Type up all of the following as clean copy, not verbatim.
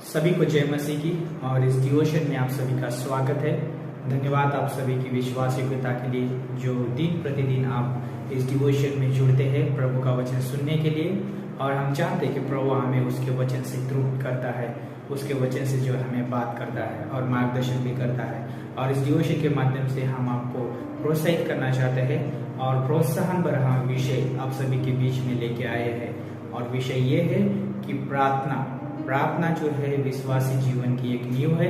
सभी को जय मसीह की। और इस डिवोशन में आप सभी का स्वागत है। धन्यवाद आप सभी की विश्वासयोग्यता के लिए जो दिन प्रतिदिन आप इस डिवोशन में जुड़ते हैं प्रभु का वचन सुनने के लिए। और हम जानते हैं कि प्रभु हमें उसके वचन से तृप्त करता है, उसके वचन से जो हमें बात करता है और मार्गदर्शन भी करता है। और इस डिवोशन के माध्यम से हम आपको प्रोत्साहित करना चाहते हैं और प्रोत्साहन पर हम विषय आप सभी के बीच में लेके आए हैं। और विषय ये है कि प्रार्थना जो है विश्वासी जीवन की एक नींव है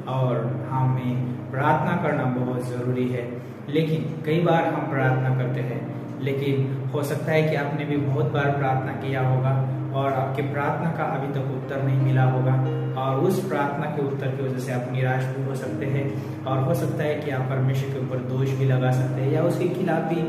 और हमें प्रार्थना करना बहुत जरूरी है। लेकिन कई बार हम प्रार्थना करते हैं, लेकिन हो सकता है कि आपने भी बहुत बार प्रार्थना किया होगा और आपके प्रार्थना का अभी तक उत्तर नहीं मिला होगा। और उस प्रार्थना के उत्तर की वजह से आप निराश भी हो सकते हैं और हो सकता है कि आप परमेश्वर के ऊपर दोष भी लगा सकते हैं या उसके खिलाफ भी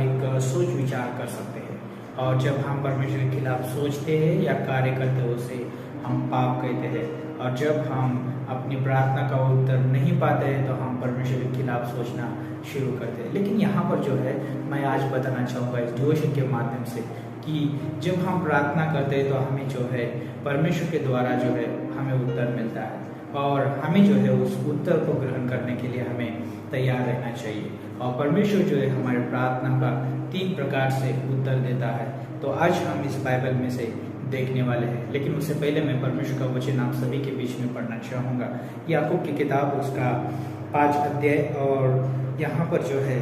एक सोच विचार कर सकते हैं। और जब हम परमेश्वर के खिलाफ सोचते हैं या कार्य करते हैं उसे हम पाप कहते हैं। और जब हम अपनी प्रार्थना का उत्तर नहीं पाते हैं तो हम परमेश्वर के खिलाफ सोचना शुरू करते हैं। लेकिन यहाँ पर जो है मैं आज बताना चाहूँगा इस डिवोशन के माध्यम से कि जब हम प्रार्थना करते हैं तो हमें जो है परमेश्वर के द्वारा जो है हमें उत्तर मिलता है और हमें जो है उस उत्तर को ग्रहण करने के लिए हमें तैयार रहना चाहिए। और परमेश्वर जो है हमारे प्रार्थना का 3 प्रकार से उत्तर देता है। तो आज हम इस बाइबल में से देखने वाले हैं। लेकिन उससे पहले मैं परमेश्वर का वचन आप सभी के बीच में पढ़ना चाहूँगा। याकूब की किताब उसका 5 अध्याय और यहाँ पर जो है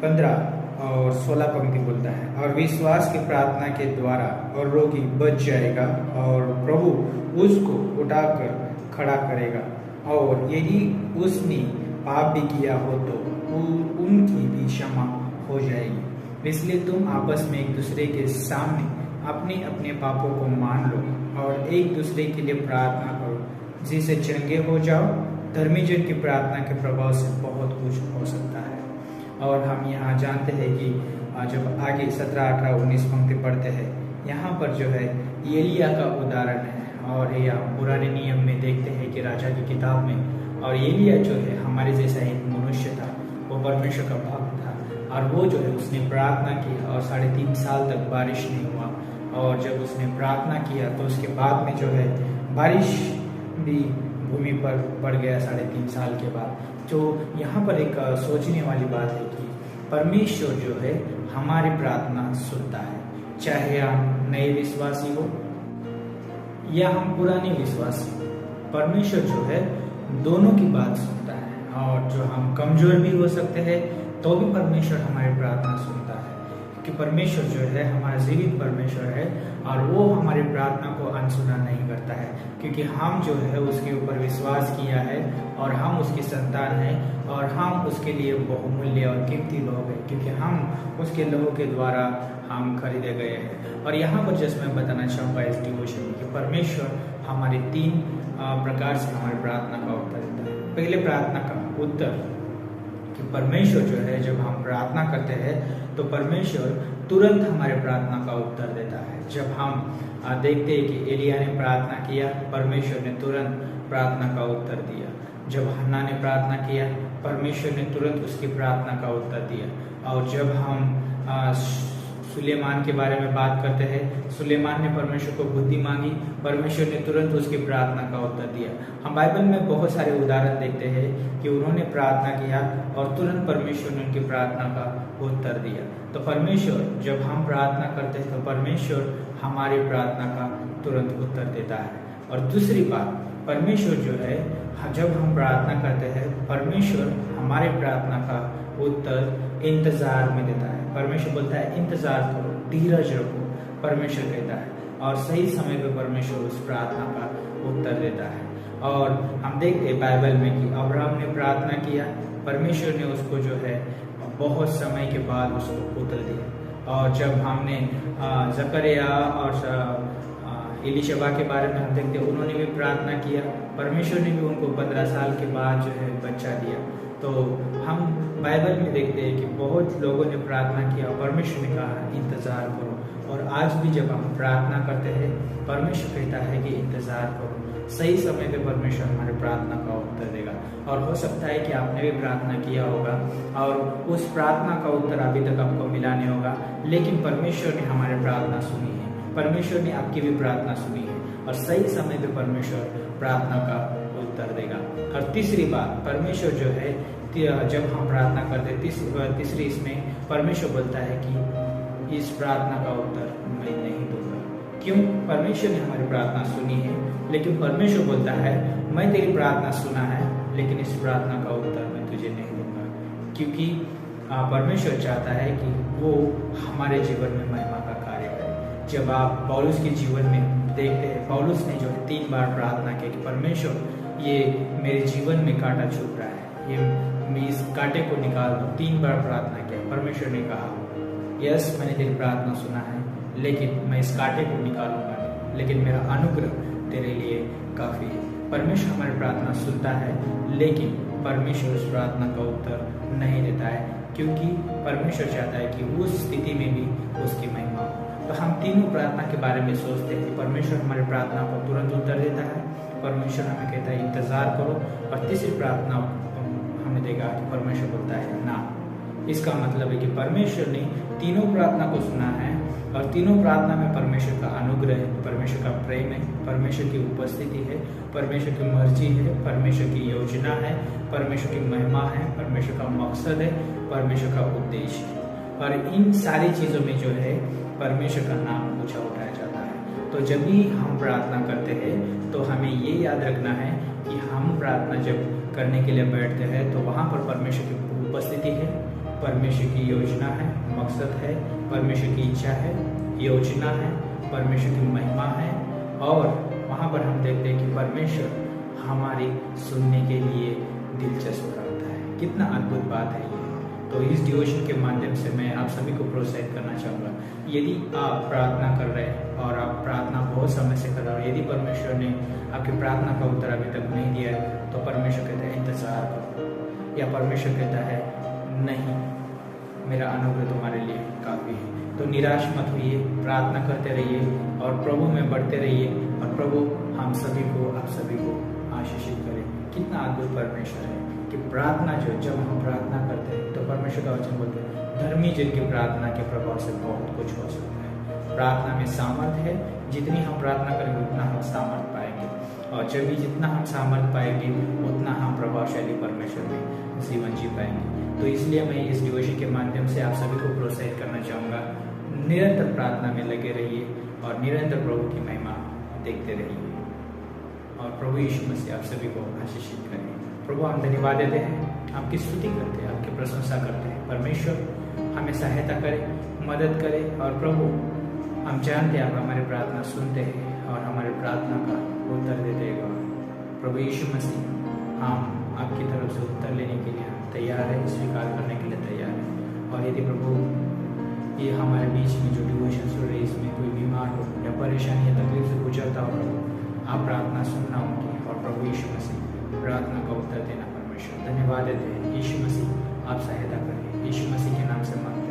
15 और 16 पंक्ति बोलता है, और विश्वास की प्रार्थना के द्वारा और रोगी बच जाएगा और प्रभु उसको उठाकर खड़ा करेगा। और यदि उसने पाप भी किया हो तो उनकी भी क्षमा हो जाएगी। इसलिए तुम आपस में एक दूसरे के सामने अपने अपने पापों को मान लो और एक दूसरे के लिए प्रार्थना करो, जिससे चंगे हो जाओ। धर्मी जन की प्रार्थना के प्रभाव से बहुत कुछ हो सकता है। और हम यहाँ जानते हैं कि जब आगे 17, 18, 19 पंक्ति पढ़ते हैं, यहाँ पर जो है एलिया का उदाहरण है। और यह पुराने नियम में देखते हैं कि राजा की किताब में, और एलिया जो है हमारे जैसा एक मनुष्य था, वो परमेश्वर का भक्त था। और वो जो है उसने प्रार्थना की और 3.5 साल तक बारिश नहीं हुआ। और जब उसने प्रार्थना किया तो उसके बाद में जो है बारिश भी भूमि पर पड़ गया 3.5 साल के बाद। तो यहाँ पर एक सोचने वाली बात है कि परमेश्वर जो है हमारी प्रार्थना सुनता है, चाहे हम नए विश्वासी हो या हम पुराने विश्वासी। परमेश्वर जो है दोनों की बात सुनता है। और जो हम कमजोर भी हो सकते हैं तो भी परमेश्वर हमारी प्रार्थना सुनता है, कि परमेश्वर जो है हमारा जीवित परमेश्वर है और वो हमारी प्रार्थना को अनसुना नहीं करता है, क्योंकि हम जो है उसके ऊपर विश्वास किया है और हम उसकी संतान हैं और हम उसके लिए बहुमूल्य और कीमती लोग हैं, क्योंकि हम उसके लोगों के द्वारा हम खरीदे गए हैं। और यहाँ पर जैसे मैं बताना चाहूँगा इस डिवोशन में कि परमेश्वर हमारे 3 प्रकार से हमारी प्रार्थना का उत्तर देता है। पहले प्रार्थना का उत्तर कि परमेश्वर जो है जब हम प्रार्थना करते हैं तो परमेश्वर तुरंत हमारे प्रार्थना का उत्तर देता है। जब हम देखते हैं कि एलिया ने प्रार्थना किया, परमेश्वर ने तुरंत प्रार्थना का उत्तर दिया। जब हन्ना ने प्रार्थना किया, परमेश्वर ने तुरंत उसकी प्रार्थना का उत्तर दिया। और जब हम सुलेमान के बारे में बात करते हैं, सुलेमान ने परमेश्वर को बुद्धि मांगी, परमेश्वर ने तुरंत उसकी प्रार्थना का उत्तर दिया। हम बाइबल में बहुत सारे उदाहरण देखते हैं कि उन्होंने प्रार्थना किया और तुरंत परमेश्वर ने उनकी प्रार्थना का उत्तर दिया। तो परमेश्वर जब हम प्रार्थना करते हैं तो परमेश्वर हमारी प्रार्थना का तुरंत उत्तर देता है। और दूसरी बात, परमेश्वर जो है जब हम प्रार्थना करते हैं परमेश्वर हमारे प्रार्थना का उत्तर इंतजार में देता है। परमेश्वर बोलता है इंतजार करो, धीरज रखो, परमेश्वर कहता है। और सही समय पे परमेश्वर उस प्रार्थना का उत्तर देता है। और हम देखते हैं बाइबल में कि अब्राहम ने प्रार्थना किया, परमेश्वर ने उसको जो है बहुत समय के बाद उसको पुत्र दिया। और जब हमने जकरिया और एलिशबा के बारे में हम देखते हैं, उन्होंने भी प्रार्थना किया, परमेश्वर ने भी उनको 15 साल के बाद जो है बच्चा दिया। तो हम बाइबल में देखते हैं कि बहुत लोगों ने प्रार्थना किया और परमेश्वर ने कहा इंतजार करो। और आज भी जब हम प्रार्थना करते हैं परमेश्वर कहता है कि इंतजार करो, सही समय पे परमेश्वर हमारे प्रार्थना का उत्तर देगा। और हो सकता है कि आपने भी प्रार्थना किया होगा और उस प्रार्थना का उत्तर अभी तक आपको मिला नहीं होगा, लेकिन परमेश्वर ने हमारी प्रार्थना सुनी है, परमेश्वर ने आपकी भी प्रार्थना सुनी है। और सही समय पे परमेश्वर प्रार्थना का उत्तर देगा। और तीसरी बात, परमेश्वर जो है जब हम प्रार्थना करते हैं, तीसरी इसमें परमेश्वर बोलता है कि इस प्रार्थना का उत्तर मैं नहीं दूंगा। क्यों? परमेश्वर ने हमारी प्रार्थना सुनी है, लेकिन परमेश्वर बोलता है मैं तेरी प्रार्थना सुना है, लेकिन इस प्रार्थना का उत्तर मैं तुझे नहीं दूंगा। क्योंकि परमेश्वर चाहता है कि वो हमारे जीवन में महिमा का कार्य करे। जब आप पौलुस के जीवन में देखते हैं, पौलुस ने जो है 3 बार प्रार्थना की कि परमेश्वर ये मेरे जीवन में कांटा चुभ रहा है, ये मैं इस कांटे को निकाल दूं। 3 बार प्रार्थना किया। परमेश्वर ने कहा यस, मैंने तेरी प्रार्थना सुना है, लेकिन मैं इस कांटे को निकालूंगा नहीं, लेकिन मेरा अनुग्रह तेरे लिए काफी है। परमेश्वर हमारी प्रार्थना सुनता है, लेकिन परमेश्वर उस प्रार्थना का उत्तर नहीं देता है, क्योंकि परमेश्वर चाहता है कि उस स्थिति में भी उसकी महिमा हो। तो हम तीनों प्रार्थना के बारे में सोचते हैं कि परमेश्वर हमारी प्रार्थना को तुरंत उत्तर देता है, परमेश्वर हमें कहता है इंतजार करो, और तीसरी प्रार्थना हमें देगा कि परमेश्वर बोलता है ना। इसका मतलब है कि परमेश्वर ने तीनों प्रार्थना को सुना है, और तीनों प्रार्थना में परमेश्वर का अनुग्रह है, परमेश्वर का प्रेम है, परमेश्वर की उपस्थिति है, परमेश्वर की मर्जी है, परमेश्वर की योजना है, परमेश्वर की महिमा है, परमेश्वर का मकसद है, परमेश्वर का उद्देश्य है। और इन सारी चीजों में जो है परमेश्वर का नाम ऊंचा उठाया जाता है। तो जब भी हम प्रार्थना करते हैं तो हमें ये याद रखना है कि हम प्रार्थना जब करने के लिए बैठते हैं तो वहाँ पर परमेश्वर की उपस्थिति है, परमेश्वर की योजना है, मकसद है, परमेश्वर की इच्छा है, योजना है, परमेश्वर की महिमा है, और वहाँ पर हम देखते हैं कि परमेश्वर हमारी सुनने के लिए दिलचस्प रखता है। कितना अद्भुत बात है ये। तो इस डिवोशन के माध्यम से मैं आप सभी को प्रोत्साहित करना चाहूँगा, यदि आप प्रार्थना कर रहे हैं और आप प्रार्थना बहुत समय से कर रहे हो, यदि परमेश्वर ने आपकी प्रार्थना का उत्तर अभी तक नहीं दिया है, तो परमेश्वर कहता है इंतजार करो, या परमेश्वर कहता है नहीं, मेरा अनुग्रह तुम्हारे लिए काफी है। तो निराश मत होइए, प्रार्थना करते रहिए और प्रभु में बढ़ते रहिए, और प्रभु हम सभी को, आप सभी को आशीषित करे। कितना अद्भुत परमेश्वर है कि प्रार्थना जब हम प्रार्थना करते हैं तो परमेश्वर का वचन बोलते हैं धर्मी जन की प्रार्थना के प्रभाव से बहुत कुछ हो सकता है। प्रार्थना में सामर्थ्य है, जितनी हम प्रार्थना करेंगे उतना हम सामर्थ्य पाएंगे, और जब भी जितना हम सामर्थ्य पाएंगे उतना हम प्रभावशाली परमेश्वर में जीवन जी पाएंगे। तो इसलिए मैं इस डिवोशन के माध्यम से आप सभी को प्रोत्साहित करना चाहूँगा, निरंतर प्रार्थना में लगे रहिए और निरंतर प्रभु की महिमा देखते रहिए, और प्रभु यीशु मसीह आप सभी को आशीषित करें। प्रभु हम धन्यवाद देते हैं, आपकी स्तुति करते हैं, आपकी प्रशंसा करते हैं। परमेश्वर हमें सहायता करे, मदद करे, और प्रभु हम जानते हैं आप हमारी प्रार्थना सुनते हैं और हमारी प्रार्थना का उत्तर देते हैं। प्रभु यीशु मसीह, हम आपकी तरफ से उत्तर लेने के लिए हम तैयार है, स्वीकार करने के लिए तैयार है। और यदि प्रभु ये हमारे बीच में जो डिवोशन हो रही है, इसमें कोई बीमार हो या परेशानी या तकलीफ से गुजरता हो, आप प्रार्थना सुनना उनकी, और प्रभु यीशु मसीह प्रार्थना का उत्तर देना। परमेश्वर धन्यवाद देते हैं। यीशु मसीह आप सहायता करें, यीशु मसीह के नाम से मांगते हैं।